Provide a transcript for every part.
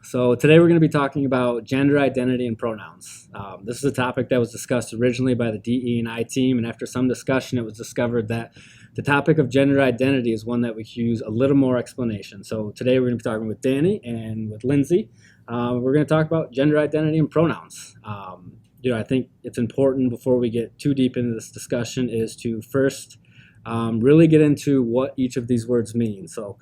So today we're going to be talking about gender identity and pronouns. This is a topic that was discussed originally by the DE&I team, and after some discussion, it was discovered that the topic of gender identity is one that we could use a little more explanation. So today we're going to be talking with Danny and with Lindsay. We're going to talk about gender identity and pronouns. I think it's important before we get too deep into this discussion is to first really get into what each of these words mean. So,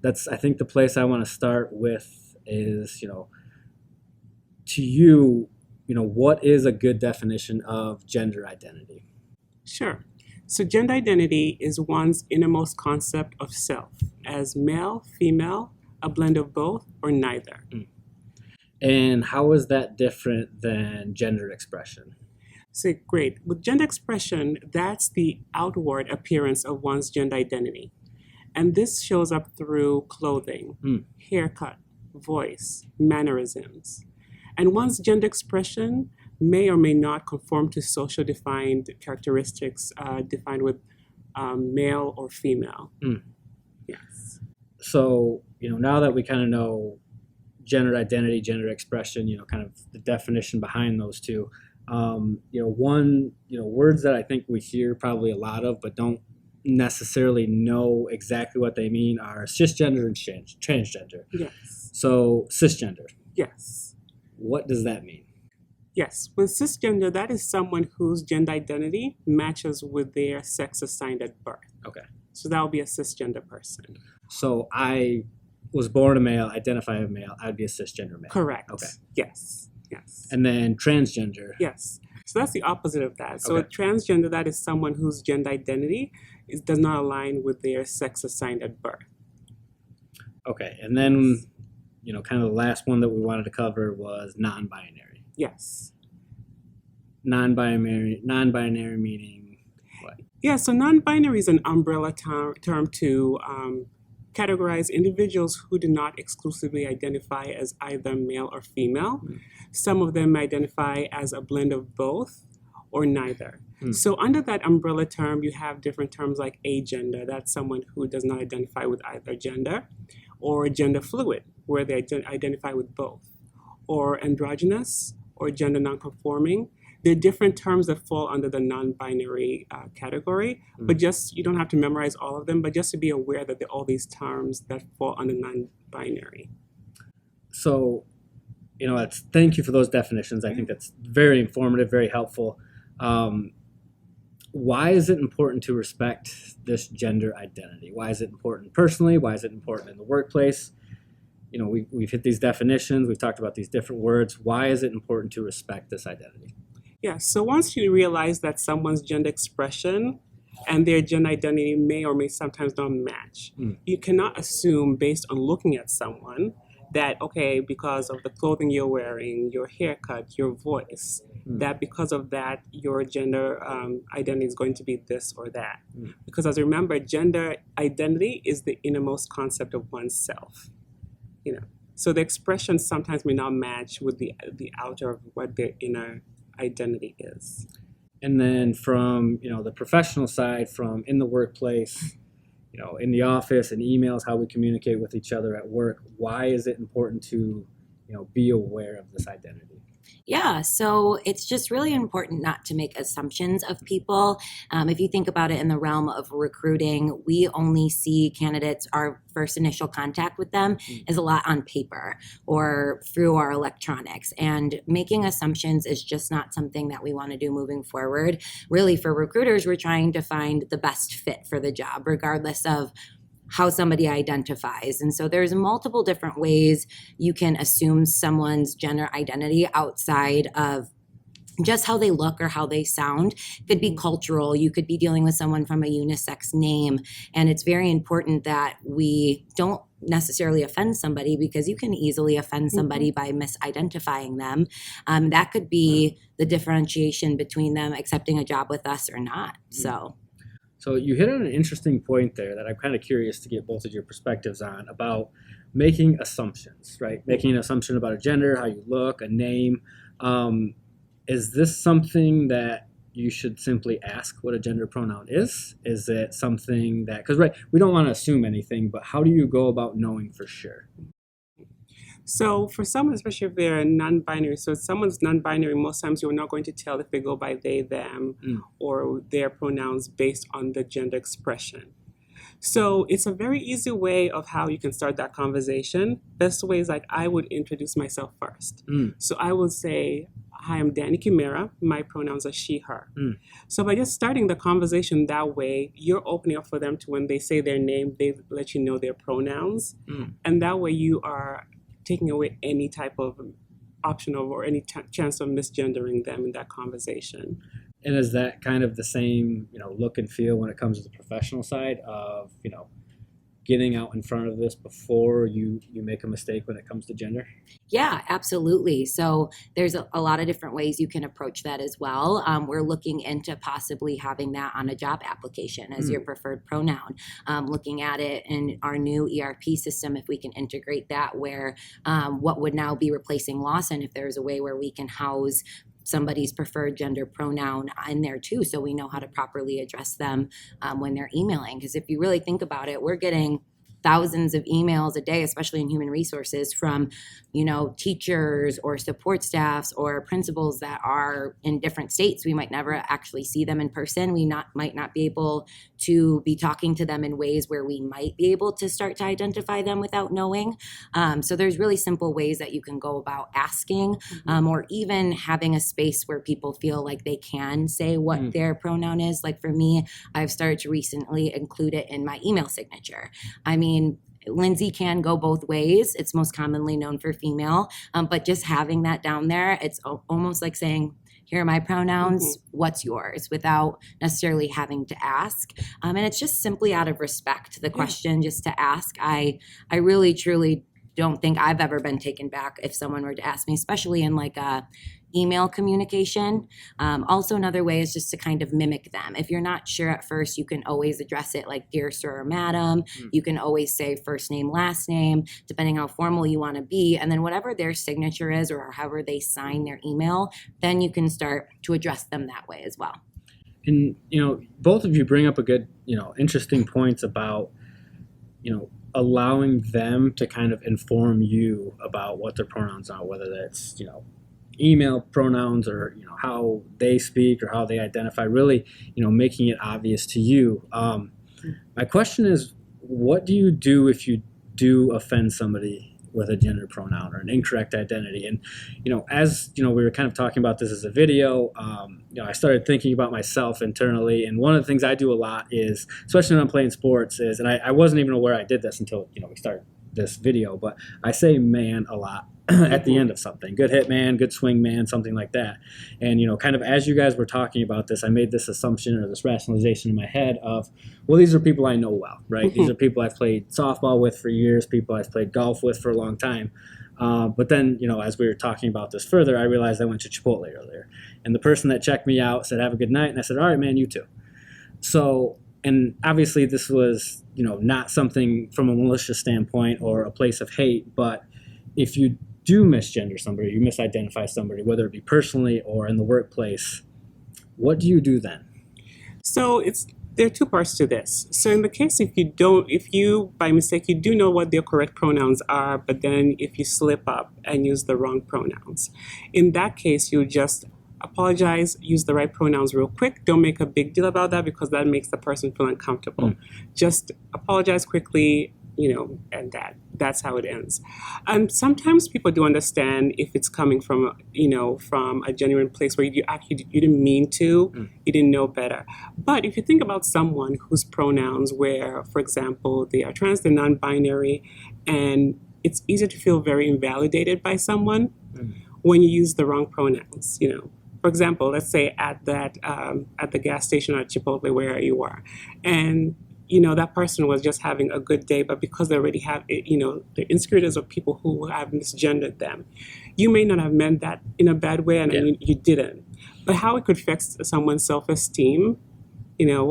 that's, I think, the place I want to start with is, to you, what is a good definition of gender identity? Sure. So gender identity is one's innermost concept of self as male, female, a blend of both, or neither. And how is that different than gender expression? So great. With gender expression, that's the outward appearance of one's gender identity. And this shows up through clothing, haircut, voice, mannerisms. And one's gender expression may or may not conform to social defined characteristics defined with male or female. Yes. So, now that we kind of know gender identity, gender expression, kind of the definition behind those two, words that I think we hear probably a lot of, but don't necessarily know exactly what they mean are cisgender and transgender. Yes. So cisgender. Yes. What does that mean? Yes. When cisgender, that is someone whose gender identity matches with their sex assigned at birth. Okay. So that would be a cisgender person. So I was born a male, identify as a male, I'd be a cisgender male. Correct. Okay. Yes. Yes. And then transgender. Yes. So that's the opposite of that. So Okay. a transgender, that is someone whose gender identity does not align with their sex assigned at birth. Okay. And then, kind of the last one that we wanted to cover was non-binary. Yes. Non-binary meaning what? Yeah, so non-binary is an umbrella term to categorize individuals who do not exclusively identify as either male or female. Some of them identify as a blend of both or neither. So under that umbrella term, you have different terms like agender, that's someone who does not identify with either gender, or gender fluid, where they identify with both, or androgynous, or gender nonconforming. There are different terms that fall under the non-binary category, but you don't have to memorize all of them, but just to be aware that there are all these terms that fall under non-binary. So, thank you for those definitions. I think that's very informative, very helpful. Why is it important to respect this gender identity? Why is it important personally? Why is it important in the workplace? We've hit these definitions. We've talked about these different words. Why is it important to respect this identity? Yeah, so once you realize that someone's gender expression and their gender identity may or may sometimes not match, you cannot assume based on looking at someone that, okay, because of the clothing you're wearing, your haircut, your voice, that because of that, your gender identity is going to be this or that. Because as remember, gender identity is the innermost concept of oneself. So the expression sometimes may not match with the outer of what their inner identity is. And then from, the professional side, from in the workplace, in the office and emails, how we communicate with each other at work, why is it important to, be aware of this identity? Yeah, so it's just really important not to make assumptions of people. If you think about it in the realm of recruiting, we only see candidates, our first initial contact with them is a lot on paper or through our electronics. And making assumptions is just not something that we want to do moving forward. Really, for recruiters, we're trying to find the best fit for the job, regardless of how somebody identifies. And so there's multiple different ways you can assume someone's gender identity outside of just how they look or how they sound. It could be cultural. You could be dealing with someone from a unisex name. And it's very important that we don't necessarily offend somebody, because you can easily offend somebody by misidentifying them. That could be the differentiation between them accepting a job with us or not. So you hit on an interesting point there that I'm kind of curious to get both of your perspectives on about making assumptions, right? Making an assumption about a gender, how you look, a name. Is this something that you should simply ask what a gender pronoun is? Is it something that, because we don't want to assume anything, but how do you go about knowing for sure? So for someone, especially if they're non-binary, so if someone's non-binary, most times you're not going to tell if they go by they, them, or their pronouns based on the gender expression. So it's a very easy way of how you can start that conversation. Best way is like I would introduce myself first. So I would say, hi, I'm Danny Kimera. My pronouns are she, her. So by just starting the conversation that way, you're opening up for them to when they say their name, they let you know their pronouns. And that way you are taking away any type of option of or any chance of misgendering them in that conversation. And is that kind of the same, look and feel when it comes to the professional side of, getting out in front of this before you make a mistake when it comes to gender? Yeah, absolutely. So there's a lot of different ways you can approach that as well. We're looking into possibly having that on a job application as your preferred pronoun. Looking at it in our new ERP system, if we can integrate that where what would now be replacing Lawson, if there's a way where we can house somebody's preferred gender pronoun in there too, so we know how to properly address them when they're emailing. Because if you really think about it, we're getting thousands of emails a day, especially in human resources, from teachers or support staffs or principals that are in different states. We might never actually see them in person. We might not be able to be talking to them in ways where we might be able to start to identify them without knowing. So there's really simple ways that you can go about asking, or even having a space where people feel like they can say what their pronoun is. Like for me, I've started to recently include it in my email signature. I mean, Lindsay can go both ways. It's most commonly known for female, but just having that down there, it's almost like saying, here are my pronouns, what's yours, without necessarily having to ask. And it's just simply out of respect, the question just to ask. I really, truly don't think I've ever been taken back if someone were to ask me, especially in like a email communication. Also, another way is just to kind of mimic them. If you're not sure at first, you can always address it like dear sir or madam. You can always say first name, last name, depending how formal you want to be. And then whatever their signature is or however they sign their email, then you can start to address them that way as well. And, both of you bring up a good, interesting points about, allowing them to kind of inform you about what their pronouns are, whether that's, email pronouns or how they speak or how they identify, really making it obvious to you. My question is, what do you do if you do offend somebody with a gender pronoun or an incorrect identity? And as we were kind of talking about this as a video, I started thinking about myself internally, and one of the things I do a lot is, especially when I'm playing sports, is, and I wasn't even aware I did this until we started this video, but I say man a lot at the end of something. Good hit man, good swing man, something like that. And kind of as you guys were talking about this, I made this assumption or this rationalization in my head of, well, these are people I know well, right? These are people I've played softball with for years, people I've played golf with for a long time. But then, as we were talking about this further, I realized I went to Chipotle earlier. And the person that checked me out said, have a good night. And I said, all right, man, you too. So, and obviously this was, not something from a malicious standpoint or a place of hate, but if you do misgender somebody, you misidentify somebody, whether it be personally or in the workplace, what do you do then? So there are two parts to this. So in the case if you by mistake you do know what their correct pronouns are, but then if you slip up and use the wrong pronouns, in that case you just apologize, use the right pronouns real quick. Don't make a big deal about that because that makes the person feel uncomfortable. Just apologize quickly, and that's how it ends. Sometimes people do understand if it's coming from, from a genuine place where you didn't mean to, you didn't know better. But if you think about someone whose pronouns where, for example, they are trans, they're non-binary, and it's easier to feel very invalidated by someone when you use the wrong pronouns, For example, let's say at the gas station or at Chipotle, where you are, and that person was just having a good day, but because they already have, the insecurities of people who have misgendered them, you may not have meant that in a bad way, and you didn't. But how it could affect someone's self-esteem,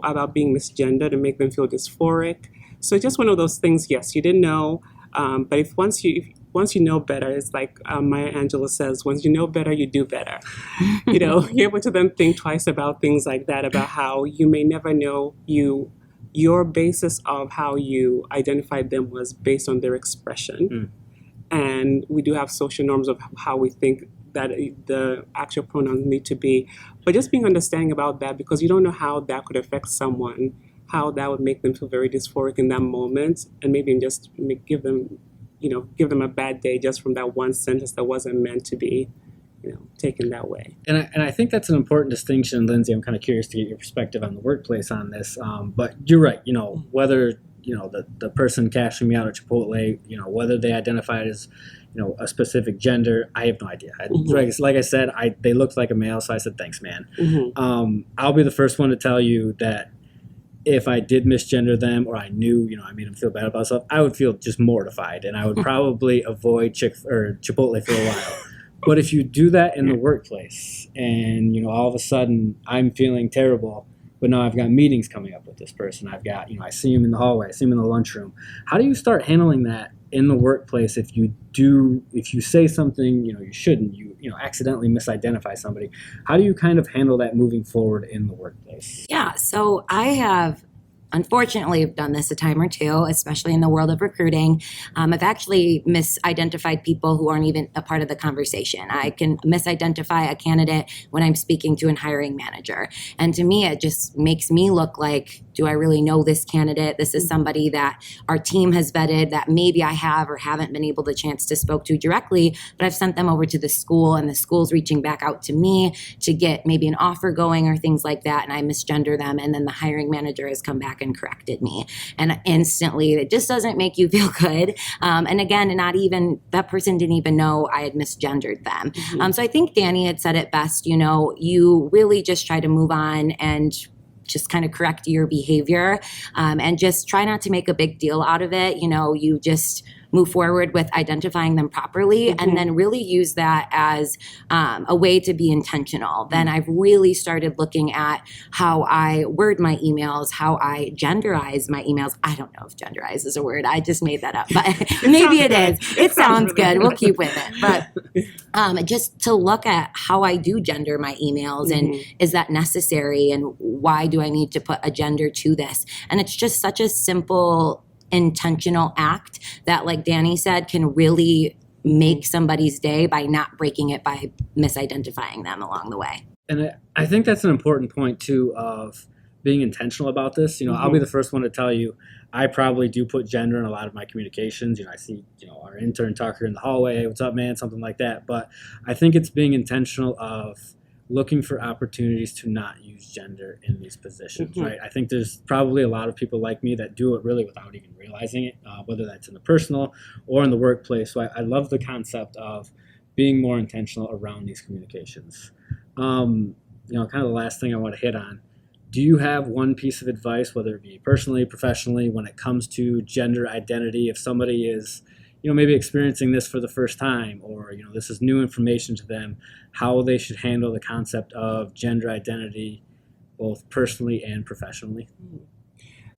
about being misgendered and make them feel dysphoric. So just one of those things. Yes, you didn't know, but if once you know better, it's like Maya Angelou says, once you know better, you do better. You're able to then think twice about things like that, about how you may never know your basis of how you identified them was based on their expression. and we do have social norms of how we think that the actual pronouns need to be. But just being understanding about that, because you don't know how that could affect someone, how that would make them feel very dysphoric in that moment, and maybe just give them, give them a bad day just from that one sentence that wasn't meant to be, taken that way. And I think that's an important distinction, Lindsay. I'm kind of curious to get your perspective on the workplace on this. But you're right. Whether the person cashing me out at Chipotle, whether they identify as a specific gender, I have no idea. Like I said, they looked like a male, so I said thanks, man. I'll be the first one to tell you that if I did misgender them, or I knew I made them feel bad about myself, I would feel just mortified, and I would probably avoid Chipotle for a while. But if you do that in the workplace, and all of a sudden I'm feeling terrible, but now I've got meetings coming up with this person, I've got I see him in the hallway, I see him in the lunchroom. How do you start handling that in the workplace if you say something you shouldn't, you accidentally misidentify somebody? How do you kind of handle that moving forward in the workplace? Yeah, so I have unfortunately done this a time or two, especially in the world of recruiting. I've actually misidentified people who aren't even a part of the conversation. I can misidentify a candidate when I'm speaking to a hiring manager. And to me, it just makes me look like, do I really know this candidate? This is somebody that our team has vetted, that maybe I have or haven't been able to chance to spoke to directly, but I've sent them over to the school, and the school's reaching back out to me to get maybe an offer going or things like that, and I misgender them, and then the hiring manager has come back and corrected me. And instantly, it just doesn't make you feel good. And again, not even, that person didn't even know I had misgendered them. So I think Danny had said it best, you really just try to move on and just kind of correct your behavior, and just try not to make a big deal out of it. You just move forward with identifying them properly, and then really use that as a way to be intentional. Then I've really started looking at how I word my emails, how I genderize my emails. I don't know if genderize is a word. I just made that up, but maybe it is. It sounds good. We'll keep with it. But just to look at how I do gender my emails, and is that necessary, and why do I need to put a gender to this? And it's just such a simple, intentional act that, like Danny said, can really make somebody's day by not breaking it by misidentifying them along the way. And I think that's an important point too, of being intentional about this. I'll be the first one to tell you, I probably do put gender in a lot of my communications. I see, our intern Tucker in the hallway, hey, what's up, man? Something like that. But I think it's being intentional of looking for opportunities to not use gender in these positions, right? I think there's probably a lot of people like me that do it really without even realizing it, whether that's in the personal or in the workplace. So I love the concept of being more intentional around these communications. Kind of the last thing I want to hit on, do you have one piece of advice, whether it be personally, professionally, when it comes to gender identity? If somebody is maybe experiencing this for the first time, or, this is new information to them, how they should handle the concept of gender identity, both personally and professionally?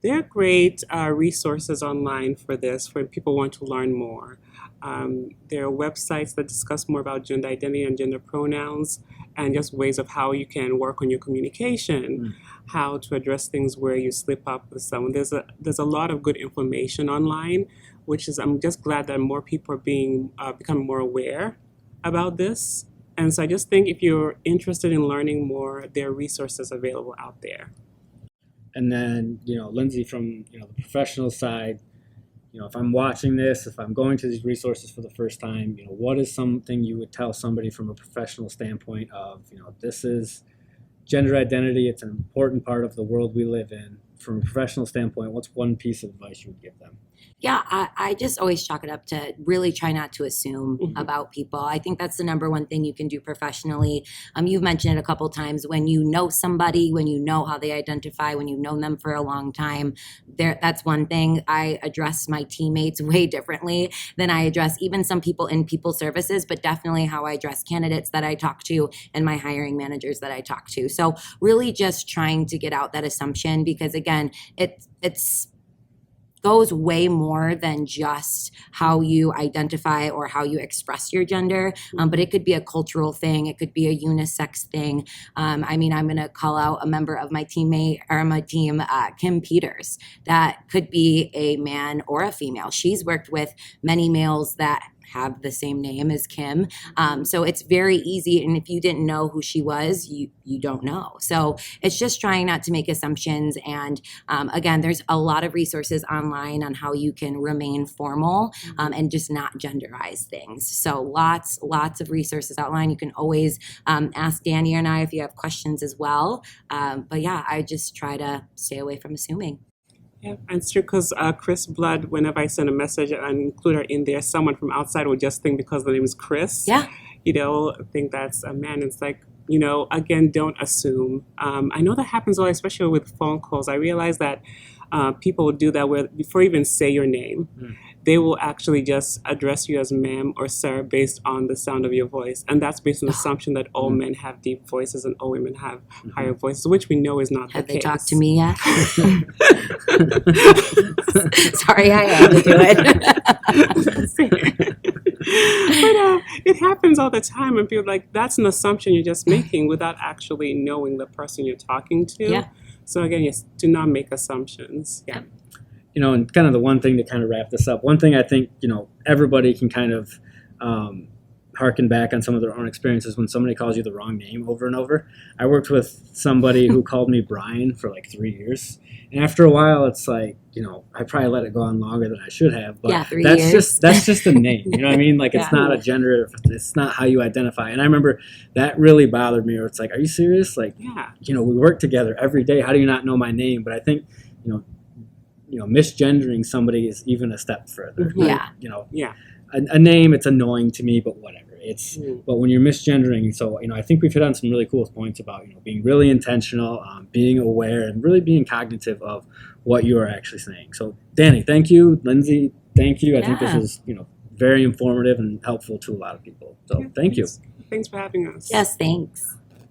There are great resources online for this, for people who want to learn more. There are websites that discuss more about gender identity and gender pronouns, and just ways of how you can work on your communication, how to address things where you slip up with someone. There's a lot of good information online, which is, I'm just glad that more people are becoming more aware about this. And so I just think if you're interested in learning more, there are resources available out there. And then, Lindsay, from the professional side, if I'm watching this, if I'm going to these resources for the first time, what is something you would tell somebody from a professional standpoint of, this is gender identity, it's an important part of the world we live in. From a professional standpoint, what's one piece of advice you would give them? Yeah, I just always chalk it up to really try not to assume about people. I think that's the number one thing you can do professionally. You've mentioned it a couple times, when you know somebody, when you know how they identify, when you've known them for a long time, that's one thing. I address my teammates way differently than I address even some people in people services, but definitely how I address candidates that I talk to and my hiring managers that I talk to. So really just trying to get out that assumption, because again, it's goes way more than just how you identify or how you express your gender, but it could be a cultural thing. It could be a unisex thing. I'm going to call out a member of my team, Kim Peters. That could be a man or a female. She's worked with many males that have the same name as Kim. So it's very easy. And if you didn't know who she was, you don't know. So it's just trying not to make assumptions. And again, there's a lot of resources online on how you can remain formal and just not genderize things. So lots of resources outlined. You can always ask Danny and I if you have questions as well. But yeah, I just try to stay away from assuming. Yeah, and it's true because Chris Blood, whenever I send a message and include her in there, someone from outside would just think because the name is Chris, Yeah. Think that's a man. It's like, again, don't assume. I know that happens a lot, especially with phone calls. I realize that people will do that where before you even say your name, they will actually just address you as ma'am or sir based on the sound of your voice. And that's based on the assumption that all men have deep voices and all women have higher voices, which we know is not Have the they case. talked to me yet? Sorry, I had to do it. But it happens all the time, and people are like, that's an assumption you're just making without actually knowing the person you're talking to. Yeah. So again, yes, do not make assumptions. Yeah. And kind of the one thing to kind of wrap this up, one thing I think, everybody can kind of harken back on some of their own experiences when somebody calls you the wrong name over and over. I worked with somebody who called me Brian for like 3 years. And after a while, it's like, I probably let it go on longer than I should have. But Yeah, 3 that's years. that's just a name. You know what I mean? Like, it's Yeah. not a gender. It's not how you identify. And I remember that really bothered me. Where it's like, are you serious? Like, Yeah. we work together every day. How do you not know my name? But I think, misgendering somebody is even a step further. Mhm. Yeah. Yeah. A name, it's annoying to me, but whatever. Mm. But when you're misgendering, so I think we've hit on some really cool points about being really intentional, being aware, and really being cognitive of what you are actually saying. So Danny, thank you. Lindsay, thank you. I think this Yeah. was very informative and helpful to a lot of people. So thank you. Thanks for having us. Yes, thanks.